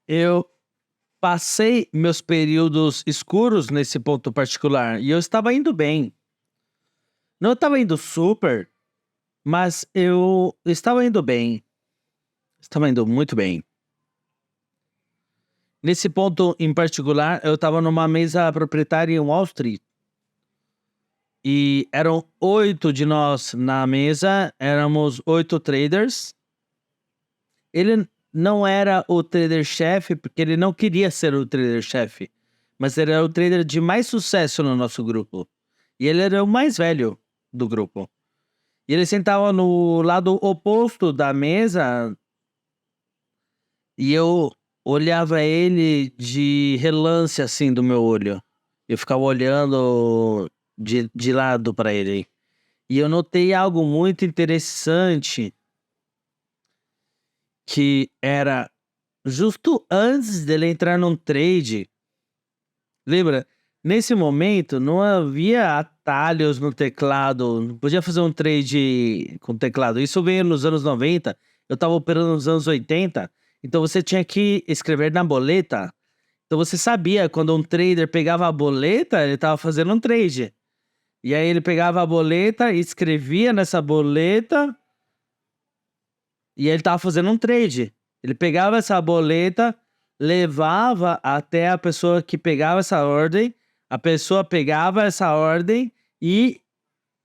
Eu passei meus períodos escuros nesse ponto particular e eu estava indo bem. Não estava indo super, mas eu estava indo bem. Estava indo muito bem. Nesse ponto em particular, eu estava numa mesa proprietária em Wall Street. E eram 8 de nós na mesa, éramos 8 traders. Ele não era o trader-chefe, porque ele não queria ser o trader-chefe. Mas ele era o trader de mais sucesso no nosso grupo. E ele era o mais velho do grupo. E ele sentava no lado oposto da mesa. E eu olhava ele de relance, assim, do meu olho. Eu ficava olhando de lado para ele. E eu notei algo muito interessante, que era justo antes dele entrar num trade. Lembra? Nesse momento, não havia atalhos no teclado. Não podia fazer um trade com teclado. Isso veio nos anos 90. Eu estava operando nos anos 80. Então você tinha que escrever na boleta. Então você sabia quando um trader pegava a boleta, ele estava fazendo um trade. E aí ele pegava a boleta e escrevia nessa boleta. E ele estava fazendo um trade. Ele pegava essa boleta, levava até a pessoa que pegava essa ordem. A pessoa pegava essa ordem e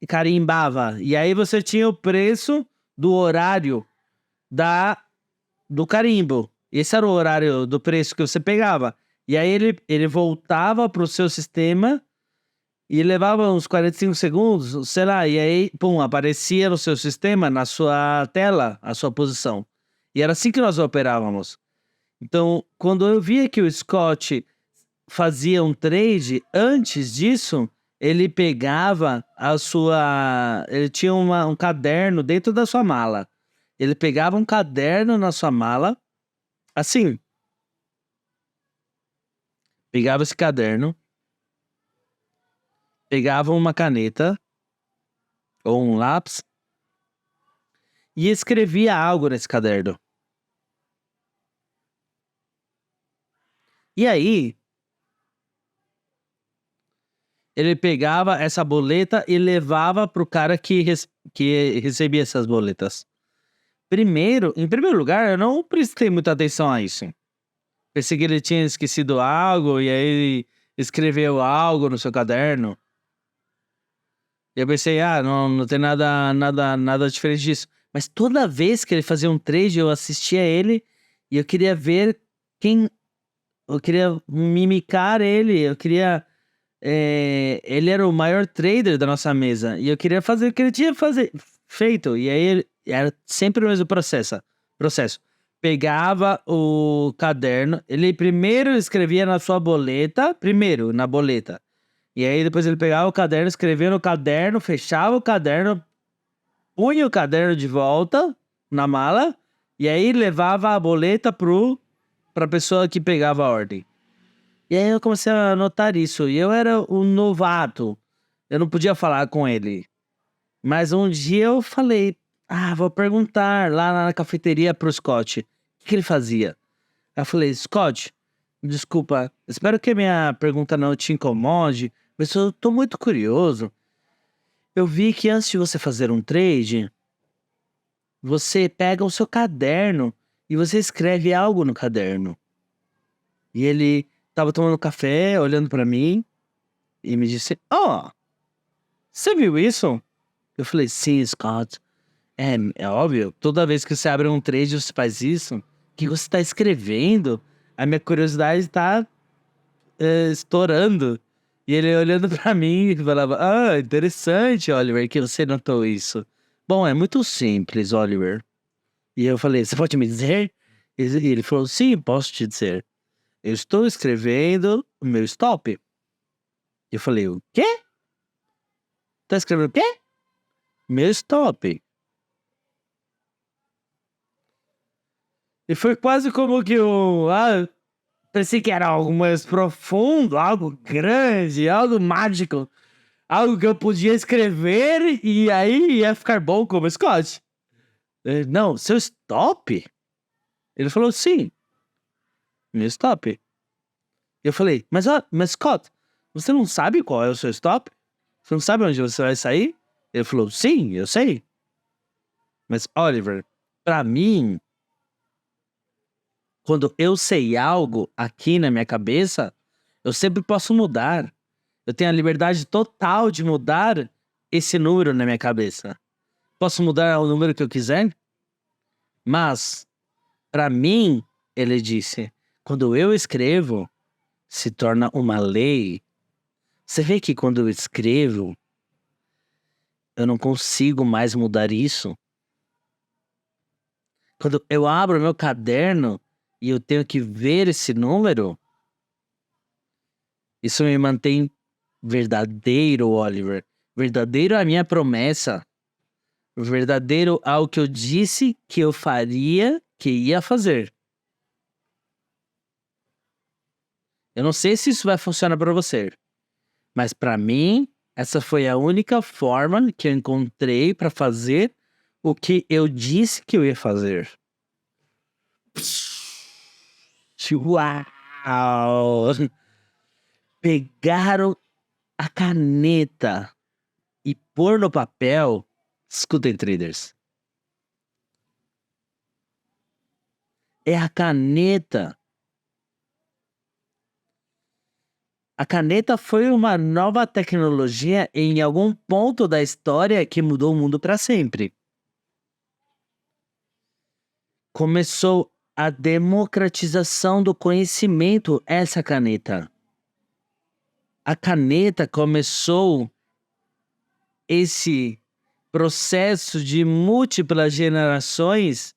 carimbava. E aí você tinha o preço do horário do carimbo. Esse era o horário do preço que você pegava. E aí ele voltava para o seu sistema e levava uns 45 segundos, sei lá, e aí, pum, aparecia no seu sistema, na sua tela, a sua posição. E era assim que nós operávamos. Então, quando eu via que o Scott fazia um trade, antes disso, ele pegava a sua. Ele tinha um caderno dentro da sua mala. Ele pegava um caderno na sua mala, assim. Pegava esse caderno, pegava uma caneta ou um lápis e escrevia algo nesse caderno. E aí, ele pegava essa boleta e levava pro cara que recebia essas boletas. Em primeiro lugar, eu não prestei muita atenção a isso. Pensei que ele tinha esquecido algo e aí escreveu algo no seu caderno. E eu pensei, não tem nada diferente disso. Mas toda vez que ele fazia um trade, eu assistia ele e eu queria ver quem. Eu queria mimicar ele, eu queria. Ele era o maior trader da nossa mesa e eu queria fazer o que ele tinha feito. E aí era sempre o mesmo processo. Pegava o caderno, ele primeiro escrevia na sua boleta, na boleta. E aí depois ele pegava o caderno, escrevia no caderno, fechava o caderno, punha o caderno de volta na mala e aí levava a boleta pra pessoa que pegava a ordem. E aí eu comecei a notar isso. E eu era um novato. Eu não podia falar com ele. Mas um dia eu falei, vou perguntar lá na cafeteria pro Scott. O que ele fazia? Aí eu falei, Scott, desculpa, espero que a minha pergunta não te incomode, mas eu tô muito curioso. Eu vi que antes de você fazer um trade, você pega o seu caderno e você escreve algo no caderno. E ele tava tomando café, olhando pra mim, e me disse, você viu isso? Eu falei, sim, Scott. É óbvio, toda vez que você abre um trade, você faz isso. O que você tá escrevendo? A minha curiosidade tá estourando. E ele olhando pra mim e falava, interessante, Oliver, que você notou isso. Bom, é muito simples, Oliver. E eu falei, você pode me dizer? E ele falou, sim, posso te dizer. Eu estou escrevendo o meu stop. Eu falei, o quê? Tá escrevendo o quê? Meu stop. E foi quase como que pensei que era algo mais profundo, algo grande, algo mágico. Algo que eu podia escrever e aí ia ficar bom como Scott. Não, seu stop? Ele falou sim. meu stop. Eu falei, mas Scott, você não sabe qual é o seu stop? Você não sabe onde você vai sair? Ele falou, sim, eu sei. Mas, Oliver, pra mim, quando eu sei algo aqui na minha cabeça, eu sempre posso mudar. Eu tenho a liberdade total de mudar esse número na minha cabeça. Posso mudar o número que eu quiser? Mas, pra mim, ele disse, quando eu escrevo, se torna uma lei. Você vê que quando eu escrevo, eu não consigo mais mudar isso. Quando eu abro meu caderno e eu tenho que ver esse número, isso me mantém verdadeiro, Oliver. Verdadeiro à minha promessa. Verdadeiro ao que eu disse que eu faria, que ia fazer. Eu não sei se isso vai funcionar para você, mas para mim, essa foi a única forma que eu encontrei para fazer o que eu disse que eu ia fazer. Uau! Pegaram a caneta e pôr no papel. Escutem, traders. É a caneta. A caneta foi uma nova tecnologia em algum ponto da história que mudou o mundo para sempre. Começou a democratização do conhecimento, essa caneta. A caneta começou esse processo de múltiplas gerações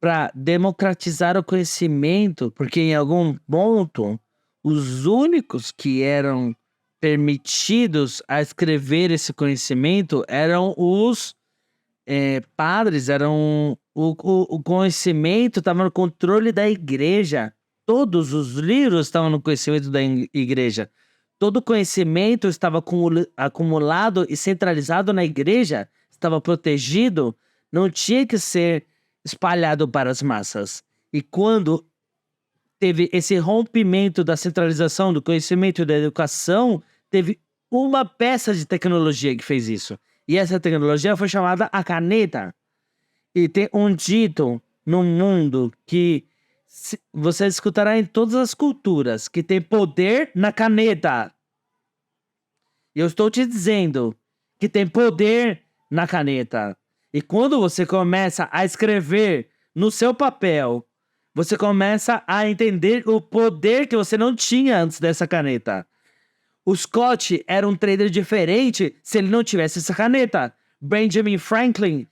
para democratizar o conhecimento, porque em algum ponto os únicos que eram permitidos a escrever esse conhecimento eram os padres, eram o conhecimento estava no controle da igreja. Todos os livros estavam no conhecimento da igreja. Todo o conhecimento estava acumulado e centralizado na igreja, estava protegido, não tinha que ser espalhado para as massas. E quando teve esse rompimento da centralização do conhecimento e da educação, teve uma peça de tecnologia que fez isso. E essa tecnologia foi chamada a caneta. E tem um dito no mundo que você escutará em todas as culturas, que tem poder na caneta. E eu estou te dizendo que tem poder na caneta. E quando você começa a escrever no seu papel, você começa a entender o poder que você não tinha antes dessa caneta. O Scott era um trader diferente se ele não tivesse essa caneta. Benjamin Franklin,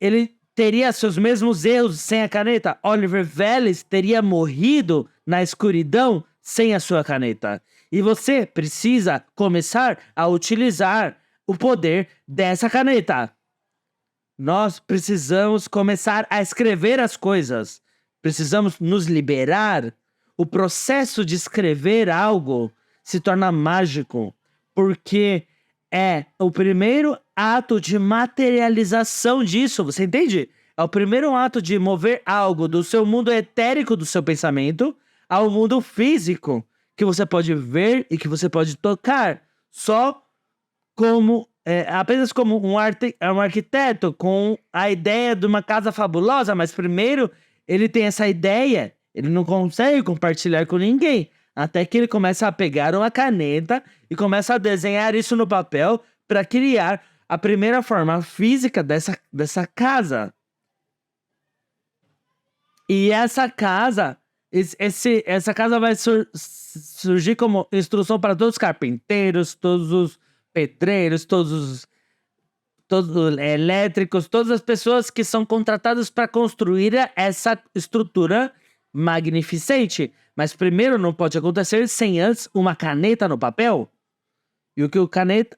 ele teria seus mesmos erros sem a caneta. Oliver Velez teria morrido na escuridão sem a sua caneta. E você precisa começar a utilizar o poder dessa caneta. Nós precisamos começar a escrever as coisas. Precisamos nos liberar. O processo de escrever algo se torna mágico, porque é o primeiro ato de materialização disso, você entende? É o primeiro ato de mover algo do seu mundo etérico do seu pensamento ao mundo físico, que você pode ver e que você pode tocar, só como apenas como um arquiteto com a ideia de uma casa fabulosa, mas primeiro ele tem essa ideia, ele não consegue compartilhar com ninguém, até que ele começa a pegar uma caneta e começa a desenhar isso no papel para criar a primeira forma física dessa casa. E essa casa, essa casa vai surgir como instrução para todos os carpinteiros, todos os pedreiros, todos os elétricos, todas as pessoas que são contratadas para construir essa estrutura magnificente. Mas primeiro não pode acontecer sem antes uma caneta no papel. E o que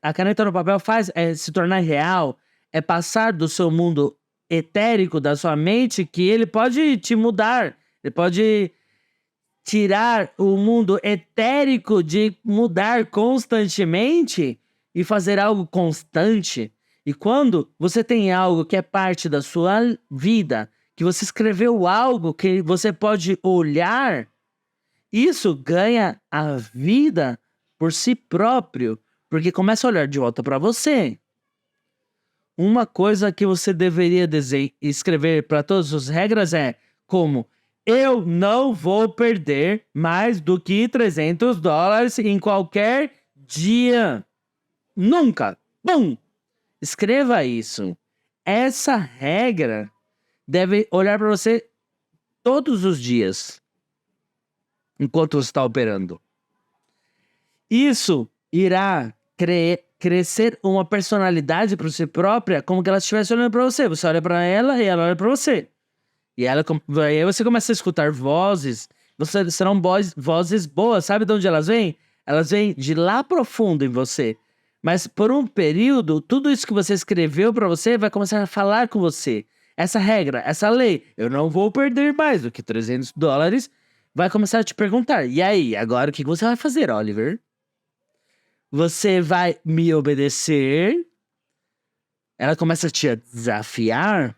a caneta no papel faz é se tornar real, é passar do seu mundo etérico, da sua mente, que ele pode te mudar, ele pode tirar o mundo etérico de mudar constantemente e fazer algo constante. E quando você tem algo que é parte da sua vida, que você escreveu algo que você pode olhar, isso ganha a vida por si próprio, porque começa a olhar de volta para você. Uma coisa que você deveria escrever para todas as regras é como: eu não vou perder mais do que $300 em qualquer dia. Nunca. Bum! Escreva isso. Essa regra deve olhar para você todos os dias enquanto você está operando. Isso irá crescer uma personalidade para si própria, como que ela estivesse olhando para você. Você olha para ela e ela olha para você. E aí você começa a escutar vozes. Serão vozes boas. Sabe de onde elas vêm? Elas vêm de lá profundo em você. Mas por um período, tudo isso que você escreveu para você vai começar a falar com você. Essa regra, essa lei, eu não vou perder mais do que $300, vai começar a te perguntar: e aí, agora o que você vai fazer, Oliver? Você vai me obedecer? Ela começa a te desafiar,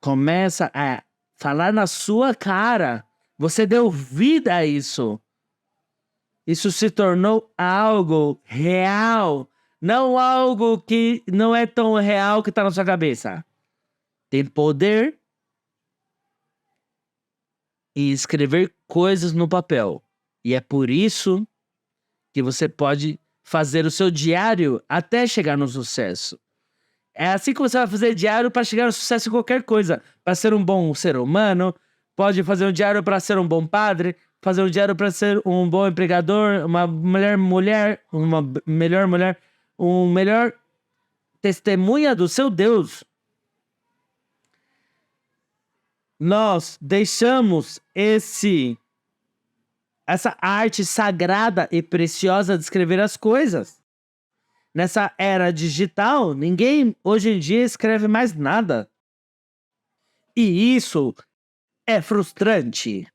começa a falar na sua cara. Você deu vida a isso. Isso se tornou algo real, não algo que não é tão real que tá na sua cabeça. Tem poder em escrever coisas no papel. E é por isso que você pode fazer o seu diário até chegar no sucesso. É assim que você vai fazer diário para chegar no sucesso em qualquer coisa. Para ser um bom ser humano, pode fazer um diário para ser um bom padre, fazer um diário para ser um bom empregador, uma melhor mulher, um melhor testemunha do seu Deus. Nós deixamos essa arte sagrada e preciosa de escrever as coisas. Nessa era digital, ninguém hoje em dia escreve mais nada. E isso é frustrante.